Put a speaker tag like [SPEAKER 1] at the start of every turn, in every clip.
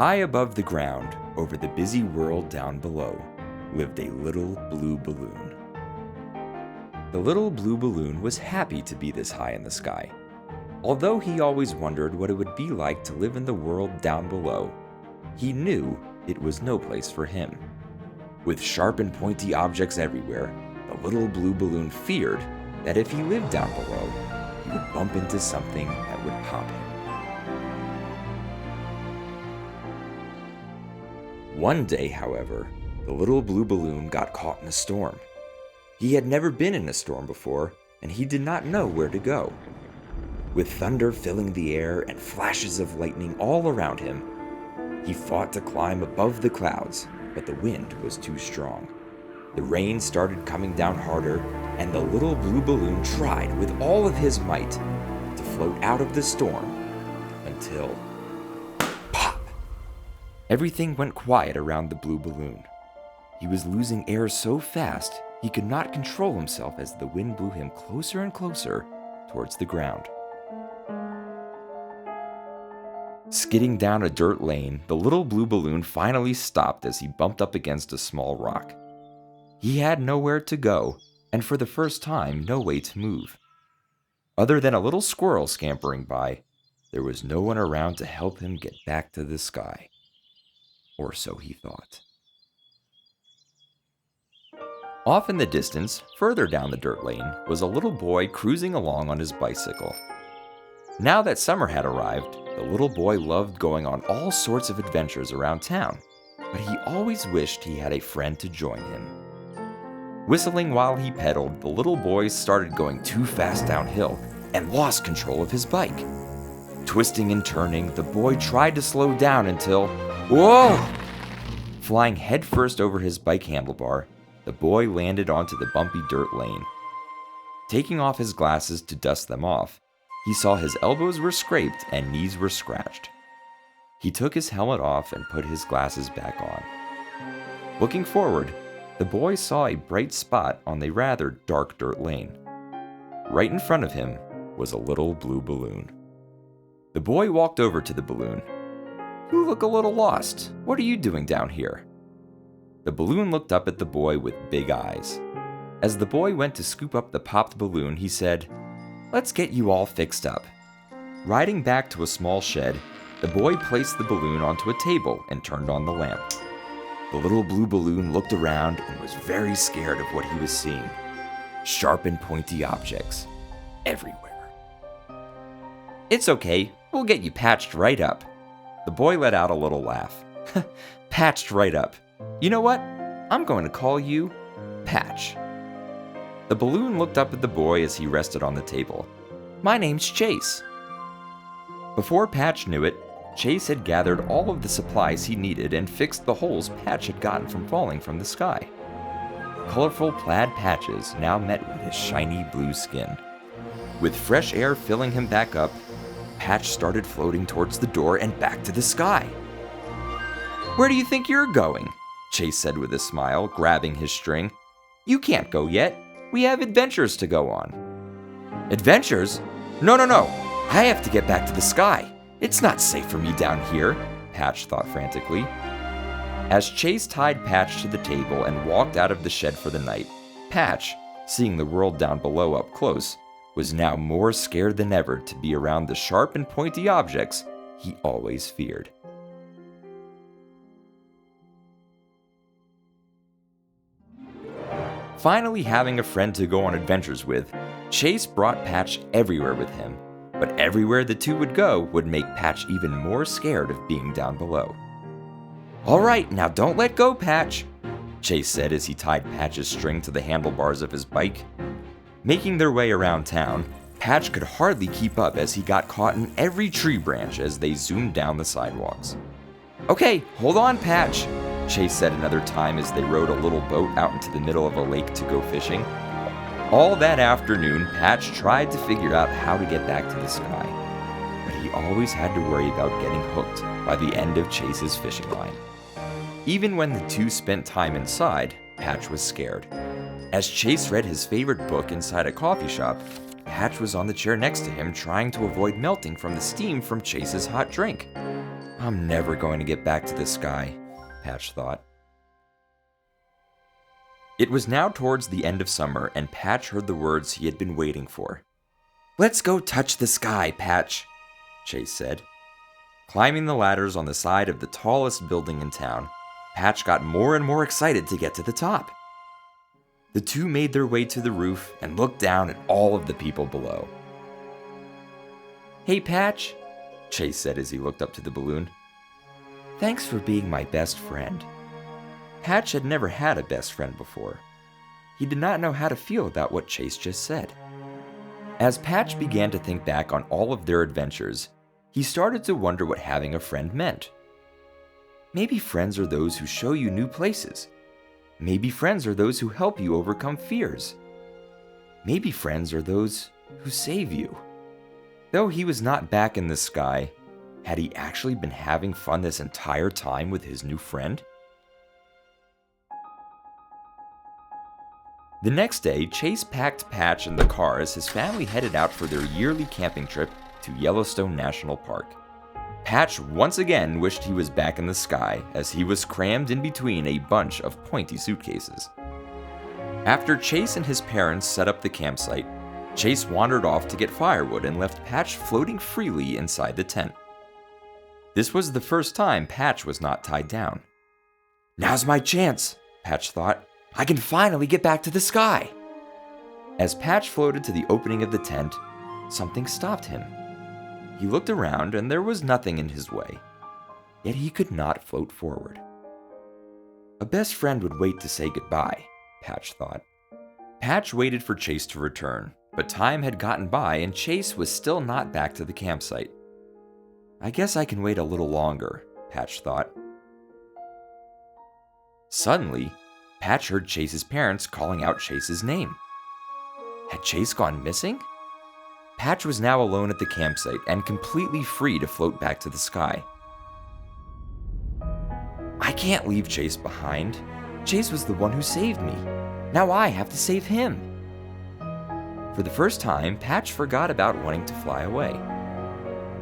[SPEAKER 1] High above the ground, over the busy world down below, lived a little blue balloon. The little blue balloon was happy to be this high in the sky, although he always wondered what it would be like to live in the world down below. He knew it was no place for him. With sharp and pointy objects everywhere, the little blue balloon feared that if he lived down below, he would bump into something that would pop him. One day, however, the little blue balloon got caught in a storm. He had never been in a storm before, and he did not know where to go. With thunder filling the air and flashes of lightning all around him, he fought to climb above the clouds, but the wind was too strong. The rain started coming down harder, and the little blue balloon tried with all of his might to float out of the storm until pop! Everything went quiet around the blue balloon. He was losing air so fast he could not control himself as the wind blew him closer and closer towards the ground. Skidding down a dirt lane, the little blue balloon finally stopped as he bumped up against a small rock. He had nowhere to go, and for the first time, no way to move. Other than a little squirrel scampering by, there was no one around to help him get back to the sky. Or so he thought. Off in the distance, further down the dirt lane, was a little boy cruising along on his bicycle. Now that summer had arrived, the little boy loved going on all sorts of adventures around town, but he always wished he had a friend to join him. Whistling while he pedaled, the little boy started going too fast downhill and lost control of his bike. Twisting and turning, the boy tried to slow down until, whoa! Flying headfirst over his bike handlebar, the boy landed onto the bumpy dirt lane. Taking off his glasses to dust them off, he saw his elbows were scraped and knees were scratched. He took his helmet off and put his glasses back on. Looking forward, the boy saw a bright spot on the rather dark dirt lane. Right in front of him was a little blue balloon. The boy walked over to the balloon. "You look a little lost. What are you doing down here?" The balloon looked up at the boy with big eyes. As the boy went to scoop up the popped balloon, he said, "Let's get you all fixed up." Riding back to a small shed, the boy placed the balloon onto a table and turned on the lamp. The little blue balloon looked around and was very scared of what he was seeing. Sharp and pointy objects everywhere. "It's okay, we'll get you patched right up." The boy let out a little laugh. "Patched right up. You know what? I'm going to call you Patch." The balloon looked up at the boy as he rested on the table. "My name's Chase." Before Patch knew it, Chase had gathered all of the supplies he needed and fixed the holes Patch had gotten from falling from the sky. Colorful plaid patches now met with his shiny blue skin. With fresh air filling him back up, Patch started floating towards the door and back to the sky. "Where do you think you're going?" Chase said with a smile, grabbing his string. "You can't go yet. We have adventures to go on." "Adventures? No. I have to get back to the sky. It's not safe for me down here," Patch thought frantically. As Chase tied Patch to the table and walked out of the shed for the night, Patch, seeing the world down below up close, was now more scared than ever to be around the sharp and pointy objects he always feared. Finally having a friend to go on adventures with, Chase brought Patch everywhere with him, but everywhere the two would go would make Patch even more scared of being down below. "All right, now don't let go, Patch," Chase said as he tied Patch's string to the handlebars of his bike. Making their way around town, Patch could hardly keep up as he got caught in every tree branch as they zoomed down the sidewalks. "Okay, hold on, Patch," Chase said another time as they rowed a little boat out into the middle of a lake to go fishing. All that afternoon, Patch tried to figure out how to get back to the sky, but he always had to worry about getting hooked by the end of Chase's fishing line. Even when the two spent time inside, Patch was scared. As Chase read his favorite book inside a coffee shop, Patch was on the chair next to him trying to avoid melting from the steam from Chase's hot drink. I'm never going to get back to the sky, Patch thought. It was now towards the end of summer, and Patch heard the words he had been waiting for. "Let's go touch the sky, Patch," Chase said. Climbing the ladders on the side of the tallest building in town, Patch got more and more excited to get to the top. The two made their way to the roof and looked down at all of the people below. "Hey, Patch," Chase said as he looked up to the balloon. "Thanks for being my best friend." Patch had never had a best friend before. He did not know how to feel about what Chase just said. As Patch began to think back on all of their adventures, he started to wonder what having a friend meant. Maybe friends are those who show you new places. Maybe friends are those who help you overcome fears. Maybe friends are those who save you. Though he was not back in the sky, had he actually been having fun this entire time with his new friend? The next day, Chase packed Patch in the car as his family headed out for their yearly camping trip to Yellowstone National Park. Patch once again wished he was back in the sky as he was crammed in between a bunch of pointy suitcases. After Chase and his parents set up the campsite, Chase wandered off to get firewood and left Patch floating freely inside the tent. This was the first time Patch was not tied down. "Now's my chance," Patch thought. "I can finally get back to the sky." As Patch floated to the opening of the tent, something stopped him. He looked around and there was nothing in his way, yet he could not float forward. A best friend would wait to say goodbye, Patch thought. Patch waited for Chase to return, but time had gotten by and Chase was still not back to the campsite. "I guess I can wait a little longer," Patch thought. Suddenly, Patch heard Chase's parents calling out Chase's name. Had Chase gone missing? Patch was now alone at the campsite and completely free to float back to the sky. "I can't leave Chase behind. Chase was the one who saved me. Now I have to save him." For the first time, Patch forgot about wanting to fly away.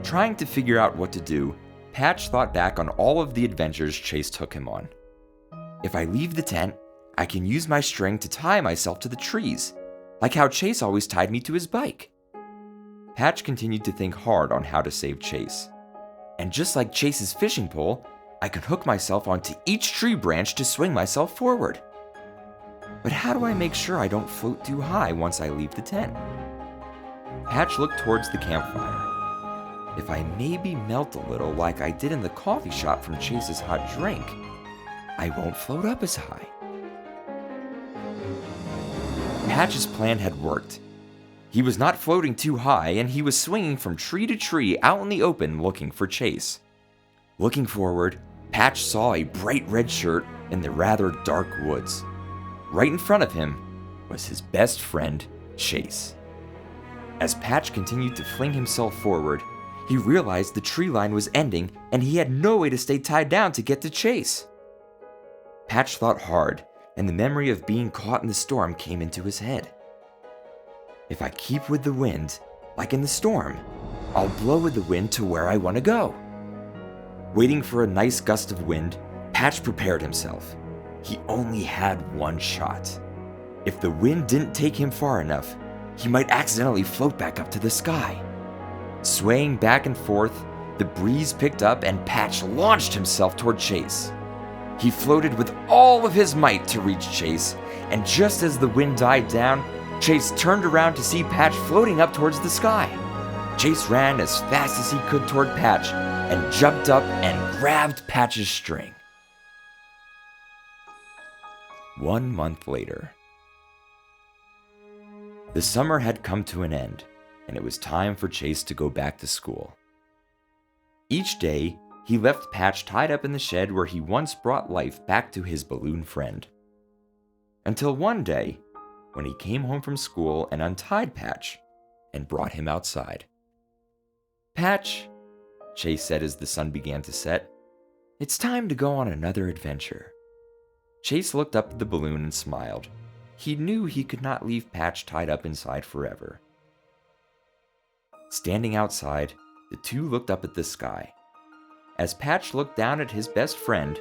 [SPEAKER 1] Trying to figure out what to do, Patch thought back on all of the adventures Chase took him on. If I leave the tent, I can use my string to tie myself to the trees, like how Chase always tied me to his bike. Patch continued to think hard on how to save Chase. And just like Chase's fishing pole, I could hook myself onto each tree branch to swing myself forward. But how do I make sure I don't float too high once I leave the tent? Patch looked towards the campfire. If I maybe melt a little like I did in the coffee shop from Chase's hot drink, I won't float up as high. Patch's plan had worked. He was not floating too high, and he was swinging from tree to tree out in the open looking for Chase. Looking forward, Patch saw a bright red shirt in the rather dark woods. Right in front of him was his best friend, Chase. As Patch continued to fling himself forward, he realized the tree line was ending and he had no way to stay tied down to get to Chase. Patch thought hard, and the memory of being caught in the storm came into his head. If I keep with the wind, like in the storm, I'll blow with the wind to where I want to go. Waiting for a nice gust of wind, Patch prepared himself. He only had one shot. If the wind didn't take him far enough, he might accidentally float back up to the sky. Swaying back and forth, the breeze picked up and Patch launched himself toward Chase. He floated with all of his might to reach Chase, and just as the wind died down, Chase turned around to see Patch floating up towards the sky. Chase ran as fast as he could toward Patch and jumped up and grabbed Patch's string. 1 month later. The summer had come to an end, and it was time for Chase to go back to school. Each day, he left Patch tied up in the shed where he once brought life back to his balloon friend. Until one day, when he came home from school and untied Patch and brought him outside. "Patch," Chase said as the sun began to set, "it's time to go on another adventure." Chase looked up at the balloon and smiled. He knew he could not leave Patch tied up inside forever. Standing outside, the two looked up at the sky. As Patch looked down at his best friend,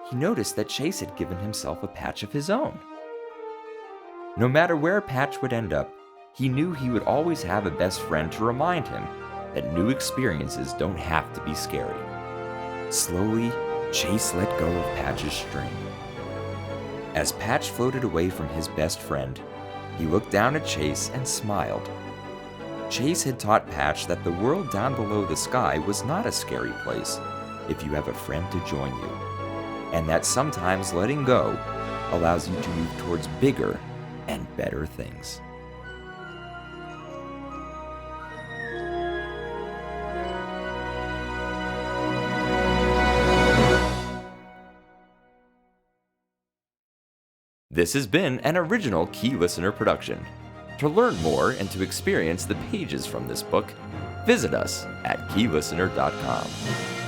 [SPEAKER 1] he noticed that Chase had given himself a patch of his own. No matter where Patch would end up, he knew he would always have a best friend to remind him that new experiences don't have to be scary. Slowly, Chase let go of Patch's string. As Patch floated away from his best friend, he looked down at Chase and smiled. Chase had taught Patch that the world down below the sky was not a scary place if you have a friend to join you, and that sometimes letting go allows you to move towards bigger and better things. This has been an original Key Listener production. To learn more and to experience the pages from this book, visit us at keylistener.com.